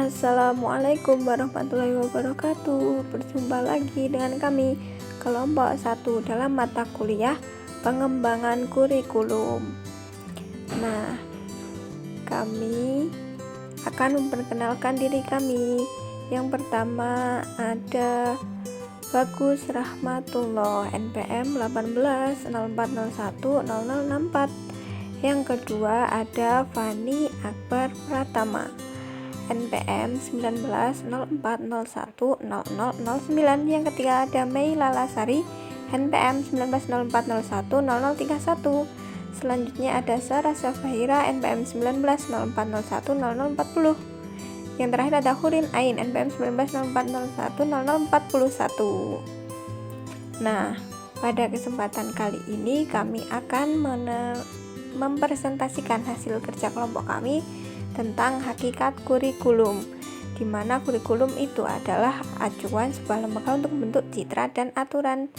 Assalamualaikum warahmatullahi wabarakatuh. Berjumpa lagi dengan kami kelompok 1 dalam mata kuliah pengembangan kurikulum. Nah, kami akan memperkenalkan diri kami. Yang pertama ada Bagus Rahmatullah, NPM 1804010064. Yang kedua ada Fani Akbar Pratama, NPM 1904010009. Yang ketiga ada Mei Lalasari, NPM 1904010031. Selanjutnya ada Sarah Safahira, NPM 1904010040. Yang terakhir ada Hurin Ain, NPM 1904010041. Nah, pada kesempatan kali ini kami akan mempresentasikan hasil kerja kelompok kami tentang hakikat kurikulum, di mana kurikulum itu adalah acuan sebuah lembaga untuk membentuk citra dan aturan.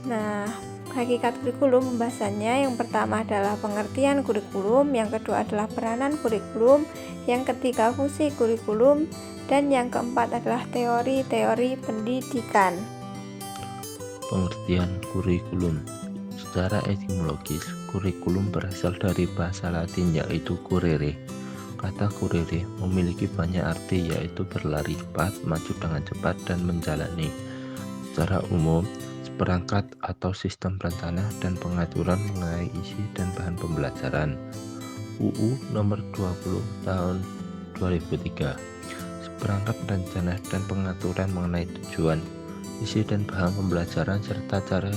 Nah, hakikat kurikulum pembahasannya yang pertama adalah pengertian kurikulum, yang kedua adalah peranan kurikulum, yang ketiga fungsi kurikulum, dan yang keempat adalah teori-teori pendidikan. Pengertian kurikulum. Secara etimologis, kurikulum berasal dari bahasa Latin yaitu curere. Kata curere memiliki banyak arti, yaitu berlari cepat, maju dengan cepat, dan menjalani. Secara umum, seperangkat atau sistem rencana dan pengaturan mengenai isi dan bahan pembelajaran. UU Nomor 20 Tahun 2003. Seperangkat rencana dan pengaturan mengenai tujuan, isi dan bahan pembelajaran serta cara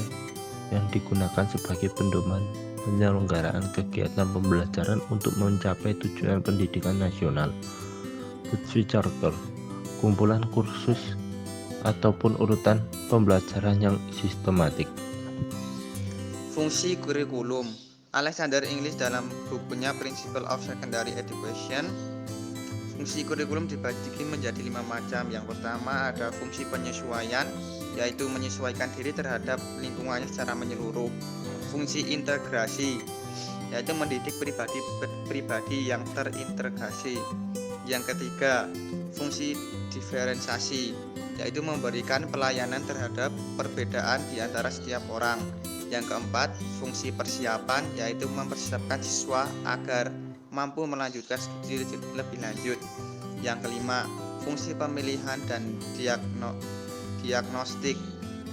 yang digunakan sebagai pedoman penyelenggaraan kegiatan pembelajaran untuk mencapai tujuan pendidikan nasional. Butfi Charter, kumpulan kursus ataupun urutan pembelajaran yang sistematik. Fungsi kurikulum. Alexander English dalam bukunya Principles of Secondary Education, fungsi kurikulum dibagi menjadi 5 macam. Yang pertama ada fungsi penyesuaian, yaitu menyesuaikan diri terhadap lingkungannya secara menyeluruh. Fungsi integrasi, yaitu mendidik pribadi yang terintegrasi. Yang ketiga, fungsi diferensiasi, yaitu memberikan pelayanan terhadap perbedaan di antara setiap orang. Yang keempat, fungsi persiapan, yaitu mempersiapkan siswa agar mampu melanjutkan studi lebih lanjut. Yang kelima, fungsi pemilihan dan diagnostik,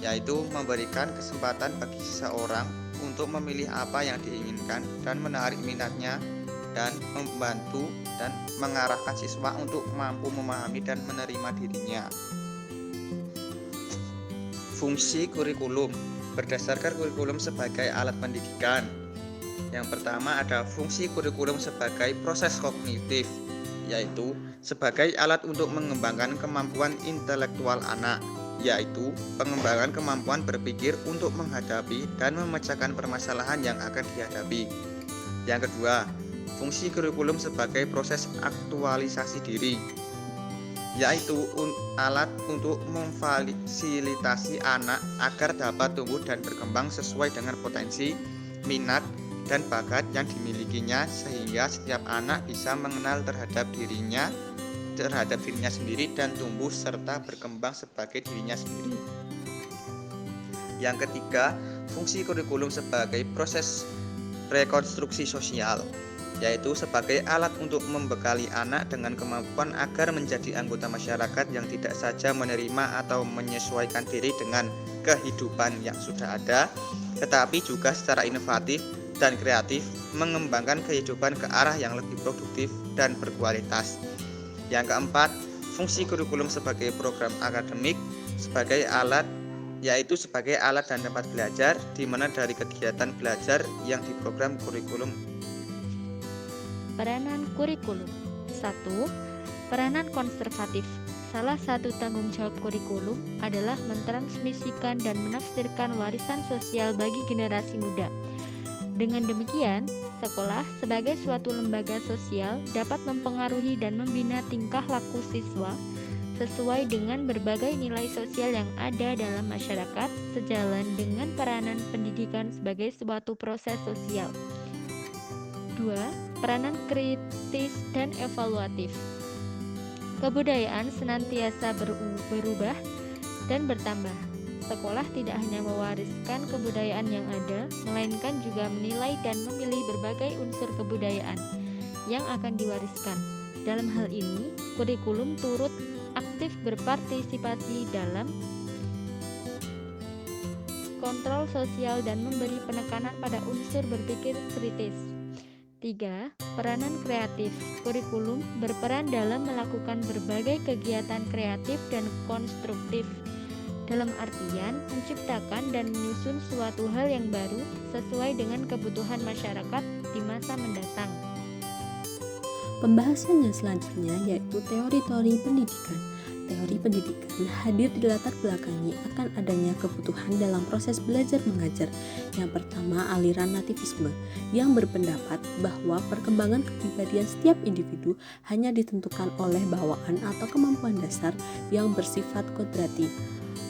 yaitu memberikan kesempatan bagi seseorang untuk memilih apa yang diinginkan dan menarik minatnya, dan membantu dan mengarahkan siswa untuk mampu memahami dan menerima dirinya. Fungsi kurikulum. Berdasarkan kurikulum sebagai alat pendidikan. Yang pertama ada fungsi kurikulum sebagai proses kognitif, yaitu sebagai alat untuk mengembangkan kemampuan intelektual anak, yaitu pengembangan kemampuan berpikir untuk menghadapi dan memecahkan permasalahan yang akan dihadapi. Yang kedua, fungsi kurikulum sebagai proses aktualisasi diri, yaitu alat untuk memfasilitasi anak agar dapat tumbuh dan berkembang sesuai dengan potensi, minat, dan bakat yang dimilikinya, sehingga setiap anak bisa mengenal terhadap dirinya sendiri dan tumbuh serta berkembang sebagai dirinya sendiri. Yang ketiga, fungsi kurikulum sebagai proses rekonstruksi sosial, yaitu sebagai alat untuk membekali anak dengan kemampuan agar menjadi anggota masyarakat yang tidak saja menerima atau menyesuaikan diri dengan kehidupan yang sudah ada, tetapi juga secara inovatif dan kreatif mengembangkan kehidupan ke arah yang lebih produktif dan berkualitas. Yang keempat, fungsi kurikulum sebagai program akademik, sebagai alat, yaitu sebagai alat dan tempat belajar, di mana dari kegiatan belajar yang diprogram kurikulum. Peranan kurikulum. 1. Peranan konservatif. Salah satu tanggung jawab kurikulum adalah mentransmisikan dan menafsirkan warisan sosial bagi generasi muda. Dengan demikian, sekolah sebagai suatu lembaga sosial dapat mempengaruhi dan membina tingkah laku siswa sesuai dengan berbagai nilai sosial yang ada dalam masyarakat, sejalan dengan peranan pendidikan sebagai suatu proses sosial. 2. Peranan kritis dan evaluatif. Kebudayaan senantiasa berubah dan bertambah. Sekolah tidak hanya mewariskan kebudayaan yang ada, melainkan juga menilai dan memilih berbagai unsur kebudayaan yang akan diwariskan. Dalam hal ini, kurikulum turut aktif berpartisipasi dalam kontrol sosial dan memberi penekanan pada unsur berpikir kritis. 3. Peranan kreatif. Kurikulum berperan dalam melakukan berbagai kegiatan kreatif dan konstruktif, dalam artian menciptakan dan menyusun suatu hal yang baru sesuai dengan kebutuhan masyarakat di masa mendatang. Pembahasan yang selanjutnya yaitu teori-teori pendidikan. Teori pendidikan hadir di latar belakangi akan adanya kebutuhan dalam proses belajar mengajar. Yang pertama, aliran nativisme yang berpendapat bahwa perkembangan kepribadian setiap individu hanya ditentukan oleh bawaan atau kemampuan dasar yang bersifat kodrati.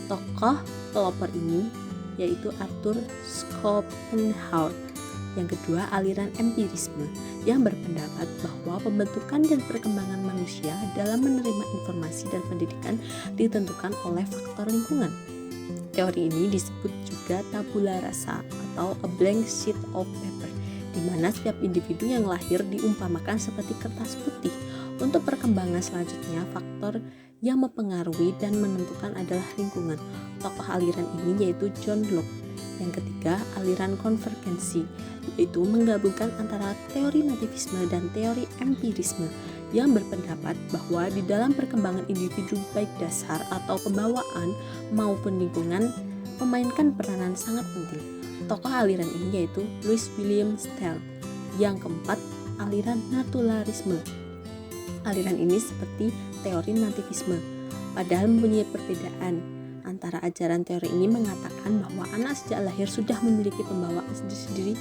Tokoh pelopor ini yaitu Arthur Schopenhauer. Yang kedua, aliran empirisme yang berpendapat bahwa pembentukan dan perkembangan manusia dalam menerima informasi dan pendidikan ditentukan oleh faktor lingkungan. Teori ini disebut juga tabula rasa atau a blank sheet of paper, di mana setiap individu yang lahir diumpamakan seperti kertas putih. Untuk perkembangan selanjutnya, faktor yang mempengaruhi dan menentukan adalah lingkungan. Tokoh aliran ini yaitu John Locke. Yang ketiga, aliran konvergensi, yaitu menggabungkan antara teori nativisme dan teori empirisme yang berpendapat bahwa di dalam perkembangan individu baik dasar atau pembawaan maupun lingkungan memainkan peranan sangat penting. Tokoh aliran ini yaitu Louis William Steele. Yang keempat, aliran naturalisme. Aliran ini seperti teori nativisme, padahal mempunyai perbedaan. Antara ajaran teori ini mengatakan bahwa anak sejak lahir sudah memiliki pembawaan sendiri-sendiri,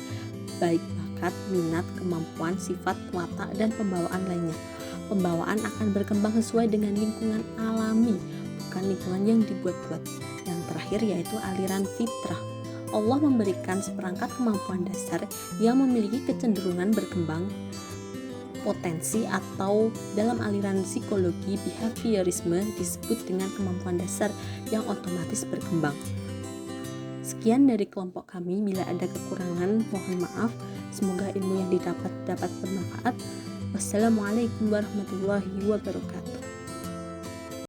baik bakat, minat, kemampuan, sifat, watak, dan pembawaan lainnya. Pembawaan akan berkembang sesuai dengan lingkungan alami, bukan lingkungan yang dibuat-buat. Yang terakhir yaitu aliran fitrah. Allah memberikan seperangkat kemampuan dasar yang memiliki kecenderungan berkembang potensi, atau dalam aliran psikologi behaviorisme disebut dengan kemampuan dasar yang otomatis berkembang. Sekian dari kelompok kami, bila ada kekurangan mohon maaf. Semoga ilmu yang didapat bermanfaat. Wassalamualaikum warahmatullahi wabarakatuh.